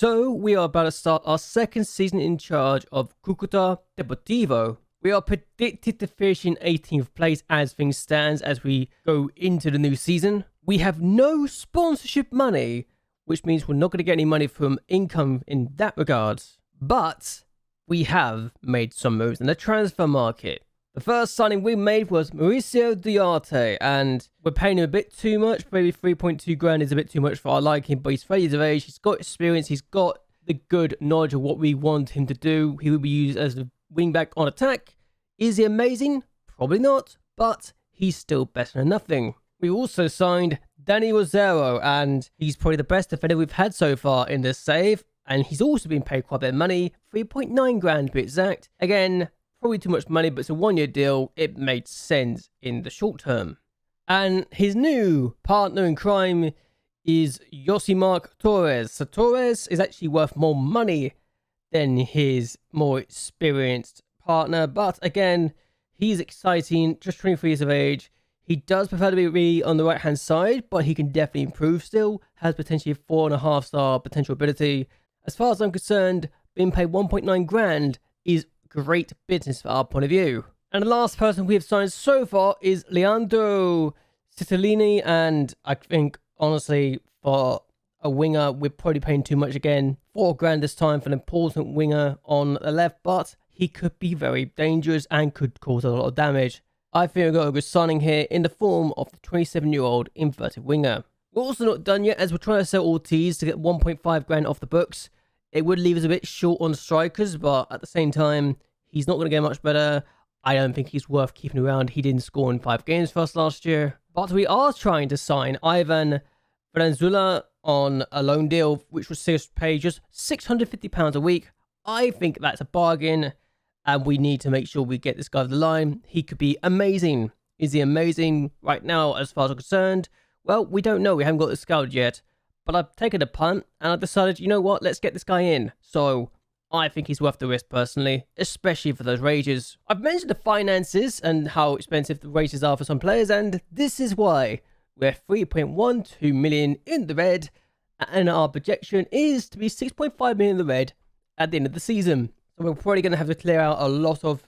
So we are about to start our second season in charge of Cúcuta Deportivo. We are predicted to finish in 18th place as things stands as we go into the new season. We have no sponsorship money, which means we're not going to get any money from income in that regard. But we have made some moves in the transfer market. The first signing we made was Mauricio Duarte, and we're paying him a bit too much. Maybe 3.2 grand is a bit too much for our liking, but he's 30 years of age, he's got experience, he's got the good knowledge of what we want him to do. He will be used as a wingback on attack. Is he amazing? Probably not, but he's still better than nothing. We also signed Danny Rosero, and he's probably the best defender we've had so far in this save, and he's also been paid quite a bit of money, 3.9 grand to be exact. Again, probably too much money, but it's a one-year deal. It made sense in the short term. And his new partner in crime is Yosimar Torres. So Torres is actually worth more money than his more experienced partner, but again, he's exciting, just 23 years of age. He does prefer to be on the right hand side, but he can definitely improve still, has potentially a 4.5 star potential ability. As far as I'm concerned, being paid 1.9 grand is great business for our point of view. And the last person we have signed so far is Leandro Cittadini, and I think honestly for a winger we're probably paying too much again. 4 grand this time for an important winger on the left, but he could be very dangerous and could cause a lot of damage. I think we've got a good signing here in the form of the 27-year-old inverted winger. We're also not done yet as we're trying to sell Ortiz to get 1.5 grand off the books. It would leave us a bit short on strikers, but at the same time, he's not going to get much better. I don't think he's worth keeping around. He didn't score in 5 games for us last year. But we are trying to sign Ivan Valenzuela on a loan deal, which was pay just £650 a week. I think that's a bargain, and we need to make sure we get this guy over the line. He could be amazing. Is he amazing right now as far as I'm concerned? Well, we don't know. We haven't got this scouted yet. But I've taken a punt, and I've decided, you know what, let's get this guy in. So I think he's worth the risk personally, especially for those wages. I've mentioned the finances and how expensive the wages are for some players, and this is why. We're 3.12 million in the red, and our projection is to be 6.5 million in the red at the end of the season. So we're probably going to have to clear out a lot of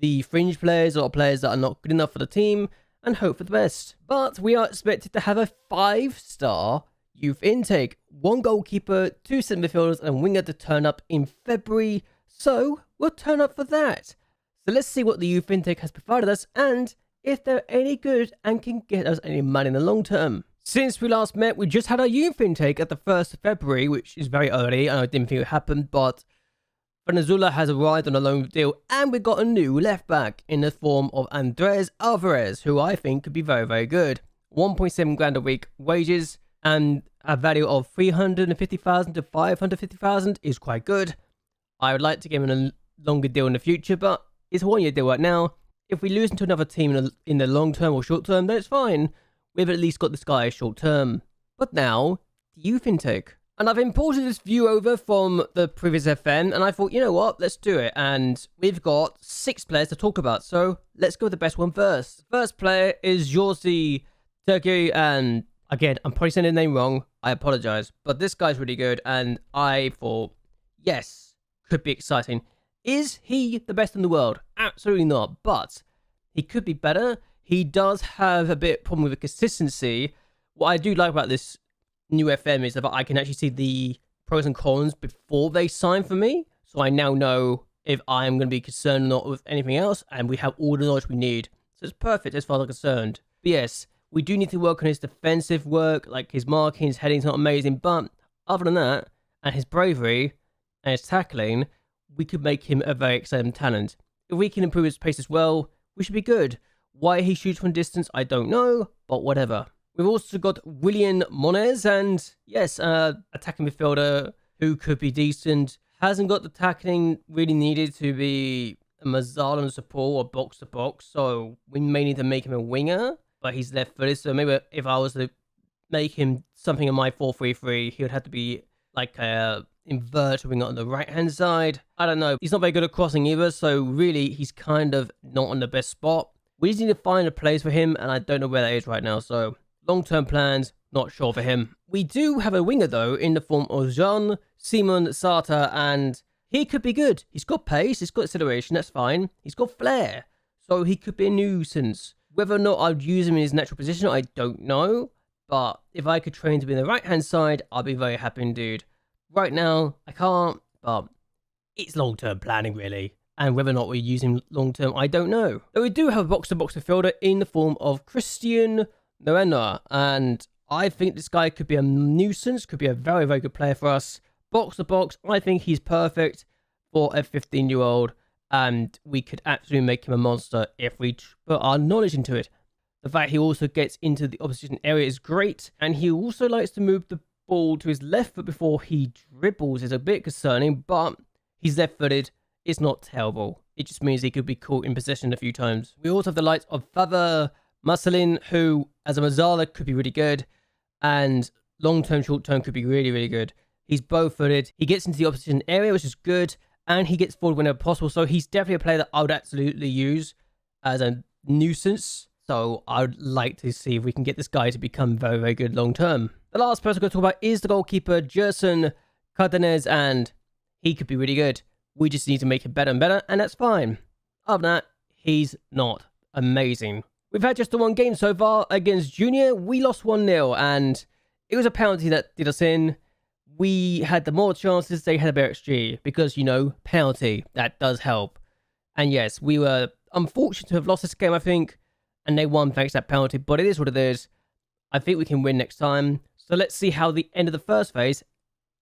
the fringe players, a lot of players that are not good enough for the team, and hope for the best. But we are expected to have a 5-star youth intake, 1 goalkeeper, 2 centre midfielders, and a winger to turn up in February. So we'll turn up for that. So let's see what the youth intake has provided us, and if they're any good and can get us any money in the long term. Since we last met, we just had our youth intake at the 1st of February, which is very early, and I didn't think it happened, but Venezuela has arrived on a loan deal, and we got a new left back in the form of Andres Alvarez, who I think could be very, very good. 1.7 grand a week wages, and a value of 350,000 to 550,000 is quite good. I would like to give him a longer deal in the future, but it's a 1-year deal right now. If we lose to another team in the long term or short term, then it's fine. We've at least got this guy short term. But now, the youth intake. And I've imported this view over from the previous FM, and I thought, you know what, let's do it. And we've got 6 players to talk about, so let's go with the best one first. The first player is Jordi Turkey, and again, I'm probably saying the name wrong. I apologize. But this guy's really good, and I thought, yes, could be exciting. Is he the best in the world? Absolutely not. But he could be better. He does have a bit of problem with the consistency. What I do like about this new FM is that I can actually see the pros and cons before they sign for me. So I now know if I am going to be concerned or not with anything else, and we have all the knowledge we need. So it's perfect as far as I'm concerned. But yes, we do need to work on his defensive work, like his marking, his heading's not amazing, but other than that, and his bravery and his tackling, we could make him a very exciting talent. If we can improve his pace as well, we should be good. Why he shoots from distance, I don't know, but whatever. We've also got William Monez, and yes, attacking midfielder who could be decent. Hasn't got the tackling really needed to be a Mazzardo support or box-to-box, so we may need to make him a winger. But he's left-footed, so maybe if I was to make him something in my 4-3-3, he would have to be like a inverted winger on the right-hand side. I don't know. He's not very good at crossing either, so really, he's kind of not on the best spot. We just need to find a place for him, and I don't know where that is right now, so Long-term plans, not sure for him. We do have a winger though in the form of Jean-Simon Sartre, and he could be good. He's got pace, he's got acceleration, that's fine. He's got flair, so he could be a nuisance. Whether or not I'd use him in his natural position, I don't know. But if I could train to be in the right-hand side, I'd be very happy indeed. Right now, I can't, but it's long-term planning really. And whether or not we use him long-term, I don't know. But we do have a box-to-box midfielder in the form of Christian Noena, and I think this guy could be a nuisance, could be a very, very good player for us. Box-to-box, I think he's perfect for a 15-year-old, and we could absolutely make him a monster if we put our knowledge into it. The fact he also gets into the opposition area is great, and he also likes to move the ball to his left foot before he dribbles. Is a bit concerning, but he's left-footed. It's not terrible. It just means he could be caught in possession a few times. We also have the likes of Father Marcelin, who, as a Mazzala, could be really good, and long-term, short-term could be really, really good. He's bow-footed. He gets into the opposition area, which is good, and he gets forward whenever possible, so he's definitely a player that I would absolutely use as a nuisance. So I'd like to see if we can get this guy to become very, very good long-term. The last person I'm going to talk about is the goalkeeper, Gerson Cardenas, and he could be really good. We just need to make him better and better, and that's fine. Other than that, he's not amazing. We've had just the one game so far against Junior. We lost 1-0, and it was a penalty that did us in. We had the more chances, they had a better XG, because, you know, penalty, that does help. And yes, we were unfortunate to have lost this game, I think, and they won thanks to that penalty, but it is what it is. I think we can win next time. So let's see how the end of the first phase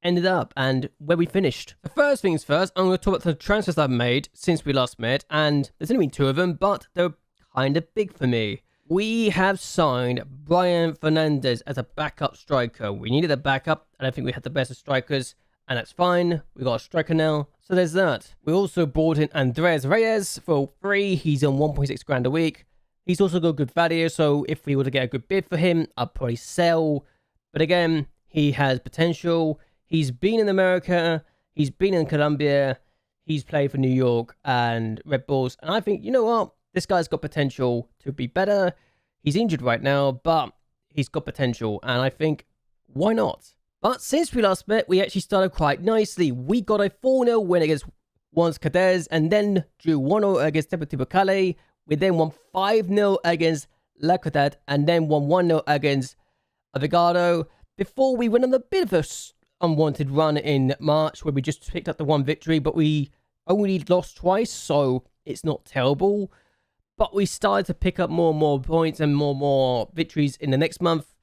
ended up and where we finished. The first things first, I'm going to talk about the transfers I've made since we last met, and there's only been 2 of them, but they're kind of big for me. We have signed Brian Fernandez as a backup striker. We needed a backup, and I think we had the best of strikers, and that's fine. We got a striker now, so there's that. We also brought in Andres Reyes for free. He's on 1.6 grand a week. He's also got good value, so if we were to get a good bid for him, I'd probably sell. But again, he has potential. He's been in America, he's been in Colombia, he's played for New York and Red Bulls, and I think, you know what, this guy's got potential to be better. He's injured right now, but he's got potential, and I think, why not? But since we last met, we actually started quite nicely. We got a 4-0 win against Once Cadiz, and then drew 1-0 against Deportivo Cali. We then won 5-0 against La Ciudad, and then won 1-0 against Avigado, before we went on a bit of a unwanted run in March where we just picked up the 1 victory, but we only lost twice, so it's not terrible. But we started to pick up more and more points and more victories in the next month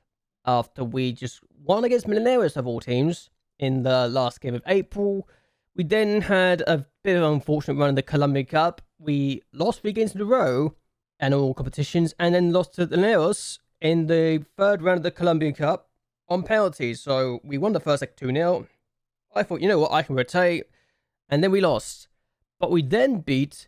after we just won against Millonarios of all teams in the last game of April. We then had a bit of an unfortunate run in the Colombian Cup. We lost 3 games in a row and all competitions, and then lost to Millonarios in the 3rd round of the Colombian Cup on penalties. So we won the first leg 2-0. I thought, you know what, I can rotate. And then we lost. But we then beat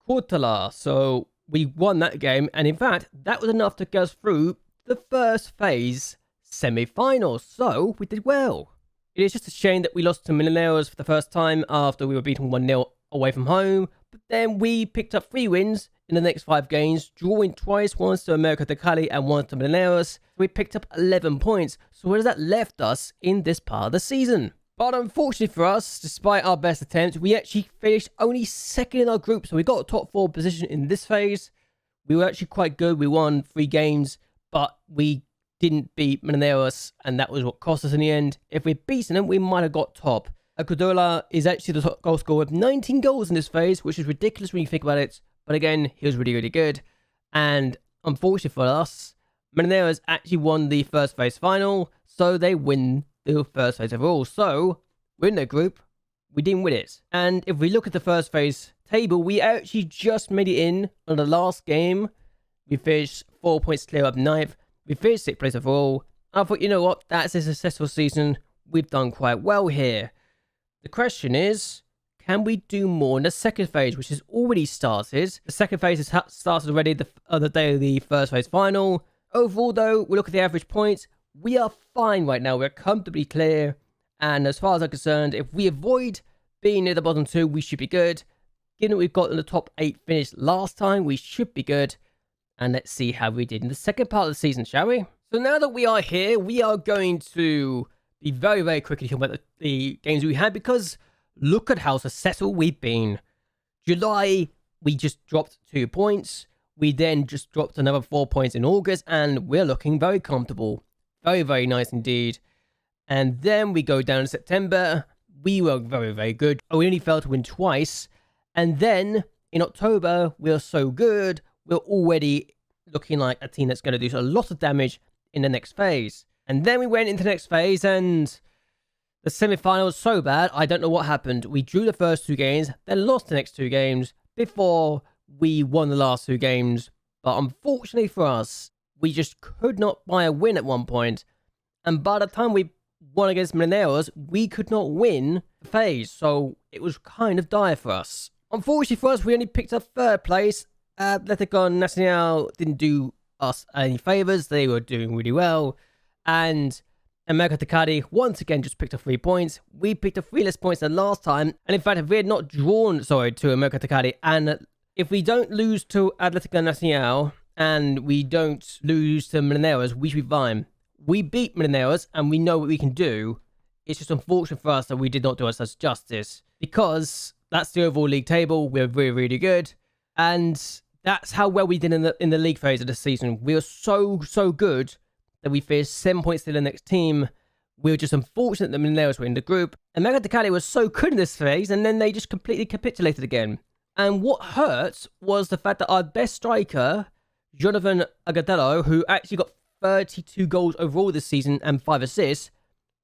Cúcuta. So we won that game. And in fact, that was enough to get us through the first phase semi-finals. So we did well. It is just a shame that we lost to Millonarios for the first time after we were beaten 1-0 away from home. But then we picked up 3 wins in the next 5 games, drawing twice, once to América de Cali and once to Millonarios. We picked up 11 points. So where does that left us in this part of the season? But unfortunately for us, despite our best attempts, we actually finished only 2nd in our group. So we got a top 4 position in this phase. We were actually quite good. We won 3 games, but we didn't beat Millonarios, and that was what cost us in the end. If we'd beaten them, we might have got top. Acudola is actually the top goal scorer with 19 goals in this phase, which is ridiculous when you think about it. But again, he was really, really good. And unfortunately for us, Millonarios actually won the first phase final, so they win the first phase overall. So we're in their group, we didn't win it. And if we look at the first phase table, we actually just made it in on the last game. We finished 4 points clear up 9th. We finished 6th place overall. I thought, you know what, that's a successful season. We've done quite well here. The question is, can we do more in the second phase, which has already started? The second phase has started already the day of the first phase final. Overall, though, we look at the average points. We are fine right now. We're comfortably clear. And as far as I'm concerned, if we avoid being near the bottom 2, we should be good. Given that we've got in the top 8 finish last time, we should be good. And let's see how we did in the second part of the season, shall we? So now that we are here, we are going to be very, very quickly talking about the games we had, because look at how successful we've been. July, we just dropped 2 points. We then just dropped another 4 points in August, and we're looking very comfortable. Very, very nice indeed. And then we go down in September. We were very, very good. We only failed to win twice. And then in October, we're so good. We're already looking like a team that's going to do a lot of damage in the next phase. And then we went into the next phase, and the semi-final was so bad, I don't know what happened. We drew the first 2 games, then lost the next 2 games before we won the last 2 games. But unfortunately for us, we just could not buy a win at one point. And by the time we won against Mineros, we could not win the phase. So it was kind of dire for us. Unfortunately for us, we only picked up 3rd place. Atletico Nacional didn't do us any favors. They were doing really well. And America Tecati once again just picked up 3 points. We picked up 3 less points than last time. And in fact, if we had not drawn, to America Tecati, and if we don't lose to Atletico Nacional and we don't lose to Mineros, we should be fine. We beat Mineros and we know what we can do. It's just unfortunate for us that we did not do ourselves justice, because that's the overall league table. We're really, really good. And that's how well we did in the league phase of the season. We were so good that we finished 7 points to the next team. We were just unfortunate that Mineros were in the group. And America Tecati was so good in this phase, and then they just completely capitulated again. And what hurt was the fact that our best striker, Jonathan Agudelo, who actually got 32 goals overall this season and 5 assists,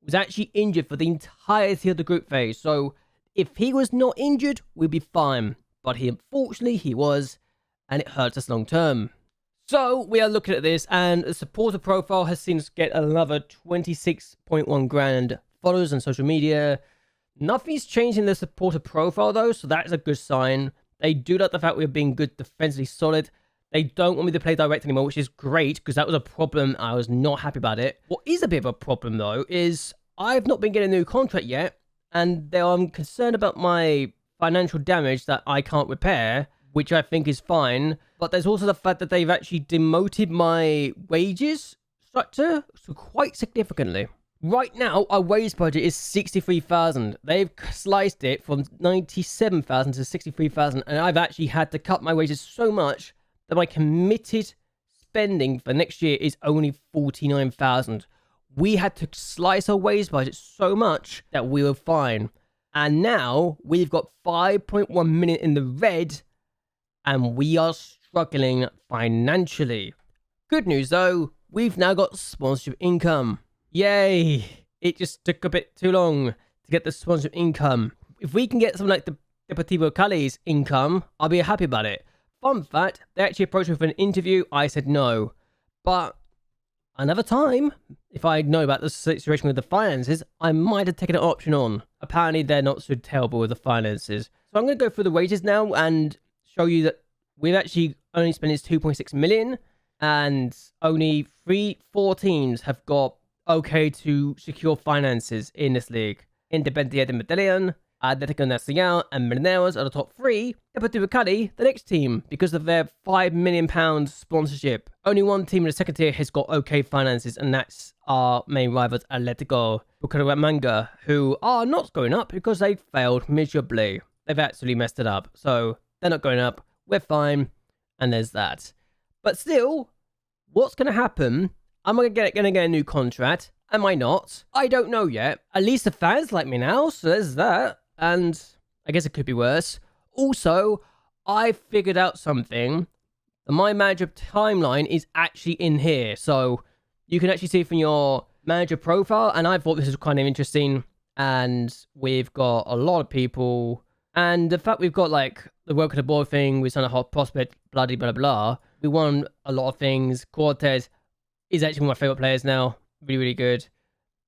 was actually injured for the entirety of the group phase. So if he was not injured, we'd be fine. But unfortunately he was, and it hurts us long term. So we are looking at this, and the supporter profile has seen us get another 26.1 grand followers on social media. Nothing's changed in the supporter profile though, so that's a good sign. They do like the fact we're being good, defensively solid. They don't want me to play direct anymore, which is great, because that was a problem. I was not happy about it. What is a bit of a problem though is I've not been getting a new contract yet, and I'm concerned about my financial damage that I can't repair, which I think is fine. But there's also the fact that they've actually demoted my wages structure quite significantly. Right now, our wage budget is 63,000. They've sliced it from 97,000 to 63,000, and I've actually had to cut my wages so much that my committed spending for next year is only 49,000. We had to slice our wage budget so much that we were fine. And now we've got 5.1 million in the red, and we are struggling financially. Good news though, we've now got sponsorship income. Yay! It just took a bit too long to get the sponsorship income. If we can get something like the Deportivo Cali's income, I'll be happy about it. Fun fact, they actually approached me for an interview. I said no. But another time, if I know about the situation with the finances, I might have taken an option on. Apparently, they're not so terrible with the finances. So I'm going to go through the wages now and show you that we've actually only spent 2.6 million, and only 4 teams have got okay to secure finances in this league. Independiente de Medellin, Atletico Nacional, and Mineros are the top 3. Deportivo Cali, the next team, because of their £5 million sponsorship. Only one team in the second tier has got okay finances, and that's our main rivals, Atletico Bucaramanga, who are not going up because they failed miserably. They've actually messed it up. So they're not going up. We're fine. And there's that. But still, what's going to happen? Am I going to get a new contract? Am I not? I don't know yet. At least the fans like me now, so there's that. And I guess it could be worse. Also, I figured out something. The My Manager timeline is actually in here. So you can actually see from your manager profile. And I thought this was kind of interesting. And we've got a lot of people. And the fact we've got like the work of the board thing, we signed a hot prospect, blah, blah, blah, blah. We won a lot of things. Cortez is actually one of my favorite players now. Really, really good.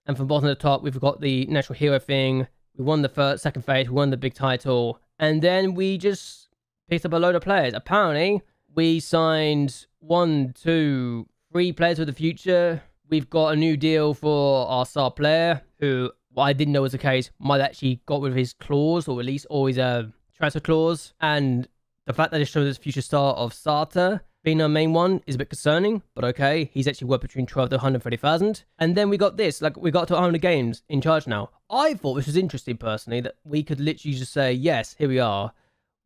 And from bottom to the top, we've got the natural hero thing. We won the second phase. We won the big title. And then we just picked up a load of players. Apparently, we signed 1, 2, 3 players for the future. We've got a new deal for our star player, who what I didn't know was the case, might actually got rid of his clause, or at least always a transfer clause. And the fact that it shows his future star of Sarta, being our main one is a bit concerning, but okay. He's actually worth between 12 to 130,000. And then we got this, like we got to 100 games in charge now. I thought this was interesting personally, that we could literally just say, yes, here we are.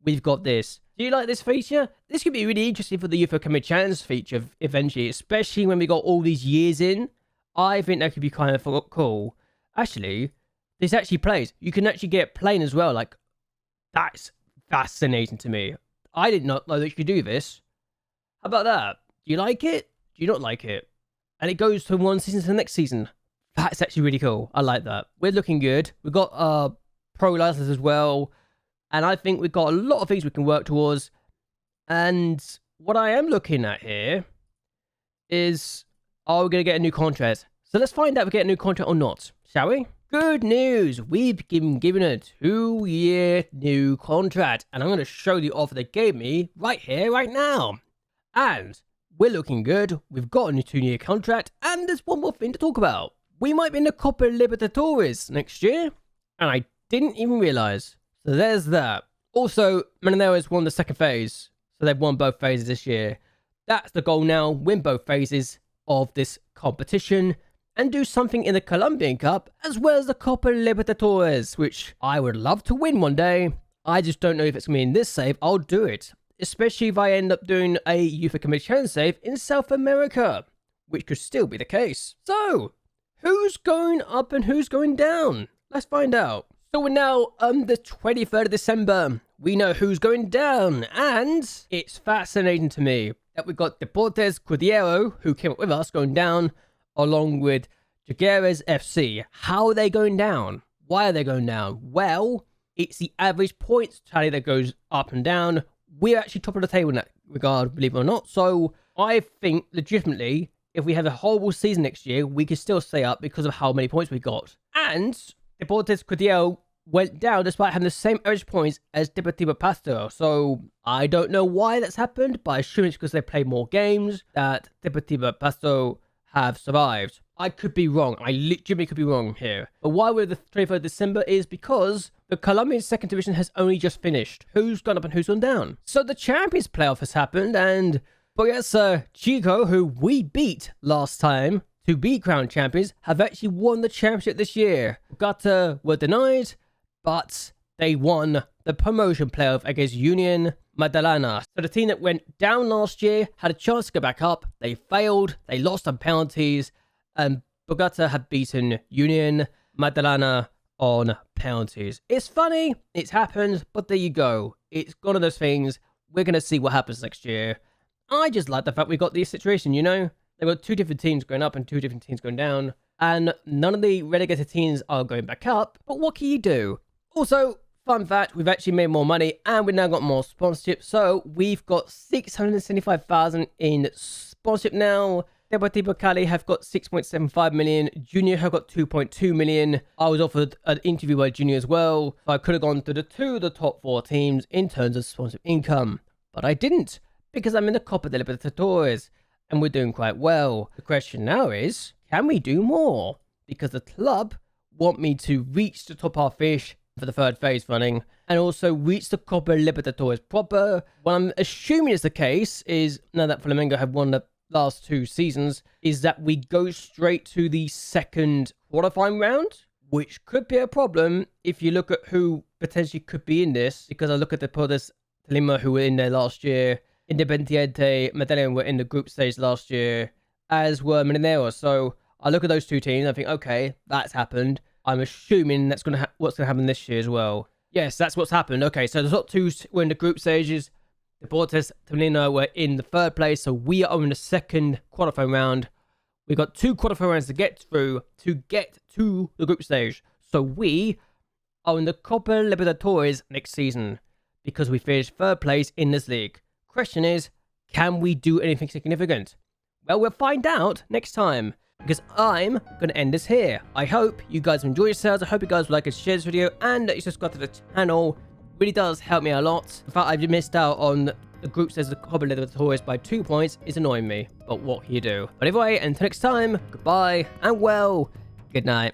We've got this. Do you like this feature? This could be really interesting for the Youth Academy Challenge feature eventually, especially when we got all these years in. I think that could be kind of cool. Actually, this actually plays. You can actually get it playing as well. Like, that's fascinating to me. I did not know that you could do this. How about that? Do you like it? Do you not like it? And it goes from one season to the next season. That's actually really cool. I like that. We're looking good. We've got pro license as well. And I think we've got a lot of things we can work towards. And what I am looking at here is, are we going to get a new contract? So let's find out if we get a new contract or not, shall we? Good news. We've been given a 2-year new contract. And I'm going to show the offer they gave me right here, right now. And we're looking good. We've got a new 2-year contract. And there's one more thing to talk about. We might be in the Copa Libertadores next year. And I didn't even realize. So there's that. Also, Millonarios won the second phase. So they've won both phases this year. That's the goal now. Win both phases of this competition. And do something in the Colombian Cup. As well as the Copa Libertadores. Which I would love to win one day. I just don't know if it's going to be in this save. I'll do it. Especially if I end up doing a Youth Academy Challenge save in South America. Which could still be the case. So, who's going up and who's going down? Let's find out. So we're now on the 23rd of December. We know who's going down. And it's fascinating to me that we've got Deportes Cudillero, who came up with us, going down. Along with Jaguares FC. How are they going down? Why are they going down? Well, it's the average points tally that goes up and down. We're actually top of the table in that regard, believe it or not. So I think legitimately, if we have a horrible season next year, we could still stay up because of how many points we got. And Deportes Cudillero went down despite having the same average points as Deportivo Pasto. So I don't know why that's happened, but I assume it's because they played more games that Deportivo Pasto have survived. I could be wrong. I legitimately could be wrong here. But why we're the 23rd of December is because the Colombian second division has only just finished. Who's gone up and who's gone down? So the Champions playoff has happened, and Boyasa Chico, who we beat last time to be crowned champions, have actually won the championship this year. Bogota were denied, but they won the promotion playoff against Union Magdalena. So the team that went down last year had a chance to go back up. They failed. They lost on penalties. And Bogota had beaten Union Magdalena on penalties. It's funny. It's happened. But there you go. It's one of those things. We're going to see what happens next year. I just like the fact we got this situation, you know? There were 2 different teams going up and 2 different teams going down. And none of the relegated teams are going back up. But what can you do? Also, fun fact, we've actually made more money and we've now got more sponsorship. So we've got 675,000 in sponsorship now. Deportivo Cali have got 6.75 million. Junior have got 2.2 million. I was offered an interview by Junior as well. So I could have gone to the 2 of the top 4 teams in terms of sponsorship income. But I didn't because I'm in the Copa Libertadores and we're doing quite well. The question now is, can we do more? Because the club want me to reach the top half fish for the 3rd phase running, and also reach the Copa Libertadores proper. What I'm assuming is the case is, now that Flamengo have won the last 2 seasons, is that we go straight to the 2nd qualifying round, which could be a problem if you look at who potentially could be in this, because I look at the Deportes Tolima who were in there last year, Independiente Medellin were in the group stage last year, as were Mineros. So I look at those 2 teams and I think, okay, that's happened. I'm assuming that's what's going to happen this year as well. Yes, that's what's happened. Okay, so the top 2 were in the group stages. Deportes Tolima were in the 3rd place, so we are in the 2nd qualifying round. We've got 2 qualifying rounds to get through to get to the group stage. So we are in the Copa Libertadores next season because we finished 3rd place in this league. Question is, can we do anything significant? Well, we'll find out next time. Because I'm going to end this here. I hope you guys enjoy yourselves. I hope you guys would like and share this video and that you subscribe to the channel. It really does help me a lot. In fact, I've missed out on the group stage of the Copa Libertadores by 2 points. It's annoying me, but what can you do? But anyway, until next time, goodbye and well, good night.